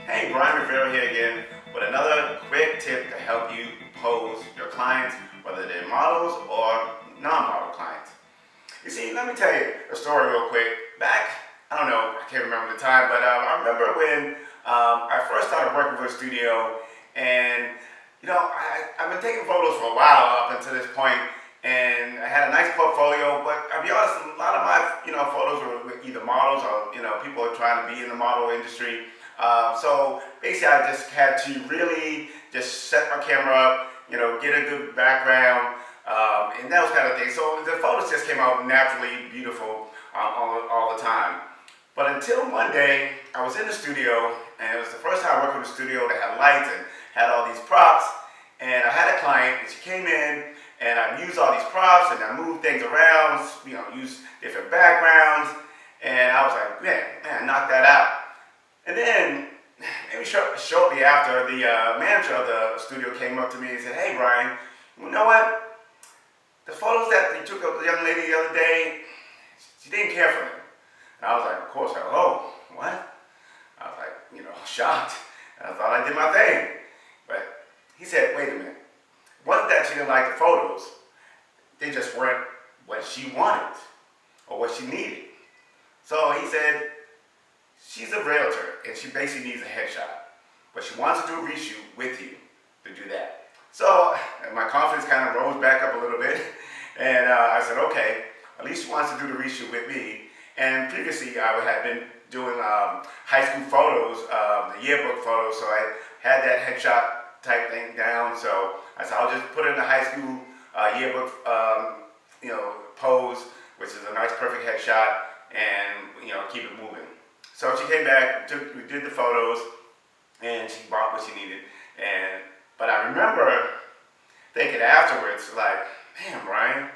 Hey, Brian Rivera here again with another quick tip to help you pose your clients, whether they're models or non-model clients. You see, let me tell you a story real quick. Back, I don't know, I can't remember the time, but I remember when I first started working for a studio, and I've been taking photos for a while up until this point, and I had a nice portfolio, but I'll be honest, a lot of my photos were with either models or people are trying to be in the model industry. So basically, I just had to really just set my camera up, get a good background, and those kind of things. So the photos just came out naturally beautiful all the time. But until one day, I was in the studio, and it was the first time I worked with a studio that had lights and had all these props. And I had a client, and she came in, and I used all these props, and I moved things around, used different backgrounds, and I was like, man, knock that out. And then, maybe shortly after, the manager of the studio came up to me and said, hey, Brian, you know what? The photos that you took of the young lady the other day, she didn't care for them. And I was like, of course, oh, what? I was like, shocked. And I thought I did my thing. But he said, wait a minute. It wasn't that she didn't like the photos. They just weren't what she wanted or what she needed. So he said, she's a realtor and she basically needs a headshot. But she wants to do a reshoot with you to do that. So my confidence kind of rose back up a little bit. And I said, okay, at least she wants to do the reshoot with me. And previously I had been doing high school photos, the yearbook photos, so I had that headshot type thing down. So I said, I'll just put in the high school yearbook pose, which is a nice perfect headshot, and keep it moving. So she came back, we did the photos, and she bought what she needed. But I remember thinking afterwards, like, man, Brian,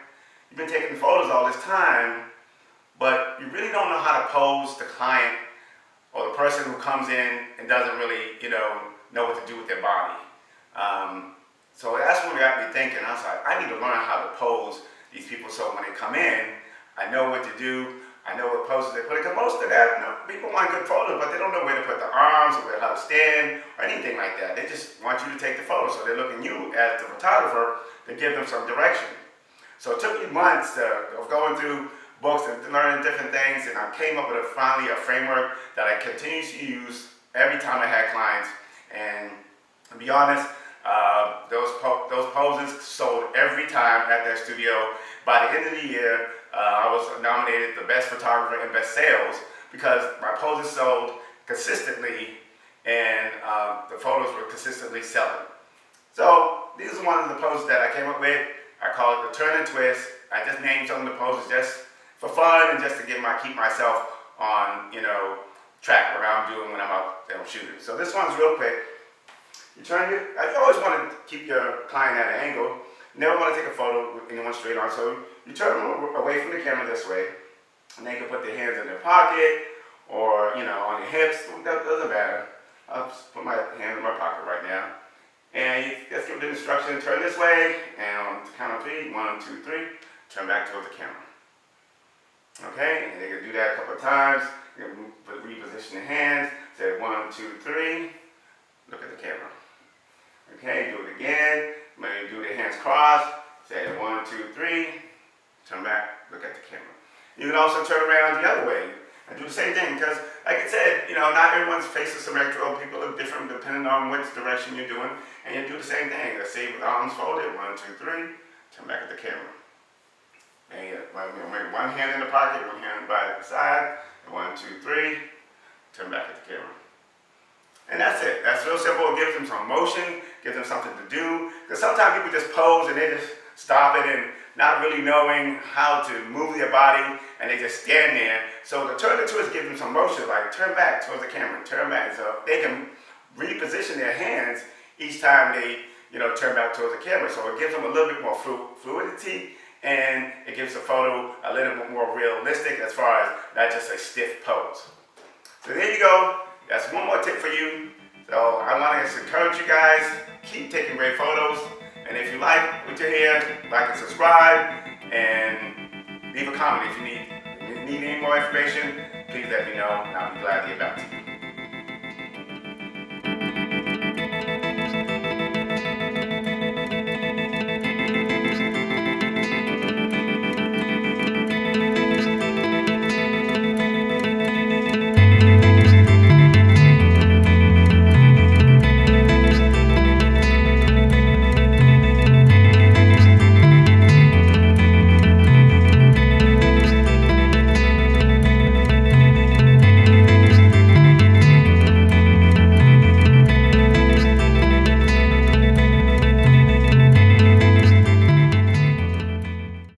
you've been taking photos all this time, but you really don't know how to pose the client or the person who comes in and doesn't really, know what to do with their body. So that's what got me thinking. I was like, I need to learn how to pose these people so when they come in, I know what to do. I know what poses they put in. Because most of that, people want good photos, but they don't know where to put the arms or how to stand or anything like that. They just want you to take the photo. So they're looking at you as the photographer to give them some direction. So it took me months of going through books and learning different things, and I came up with finally a framework that I continue to use every time I had clients. And to be honest, those poses sold every time at that studio. By the end of the year, I was nominated the best photographer and best sales because my poses sold consistently and the photos were consistently selling. So these are one of the poses that I came up with. I call it the turn and twist. I just named some of the poses just for fun and just to keep myself on track what I'm doing when I'm out shooting. So this one's real quick. You always want to keep your client at an angle. You never want to take a photo with anyone straight on. So you turn them away from the camera this way, and they can put their hands in their pocket or on their hips. That doesn't matter. I'll just put my hand in my pocket right now. And you just give the instruction, turn this way, and on the count of 3, 1, 2, 3, turn back towards the camera. Okay, and they can do that a couple of times. You can reposition the hands. Say 1, 2, 3. Look at the camera. Okay, do it again. Maybe do the hands crossed. Say 1, 2, 3. Turn back. Look at the camera. You can also turn around the other way and do the same thing because, like I said, not everyone's face is symmetrical. People are different depending on which direction you're doing, and you do the same thing. Let's say with arms folded. 1, 2, 3. Turn back at the camera. And make one hand in the pocket, one hand by the side, and 1, 2, 3, turn back at the camera. And that's it. That's real simple. It gives them some motion, gives them something to do. Because sometimes people just pose and they just stop it and not really knowing how to move their body, and they just stand there. So the turn and twist gives them some motion, like turn back towards the camera, turn back. So they can reposition their hands each time they turn back towards the camera. So it gives them a little bit more fluidity, and it gives the photo a little bit more realistic as far as not just a stiff pose. So there you go. That's one more tip for you. So I want to encourage you guys, keep taking great photos. And if you like what you hear, like and subscribe, and leave a comment if you need any more information. Please let me know, and I'll be glad to get back to you.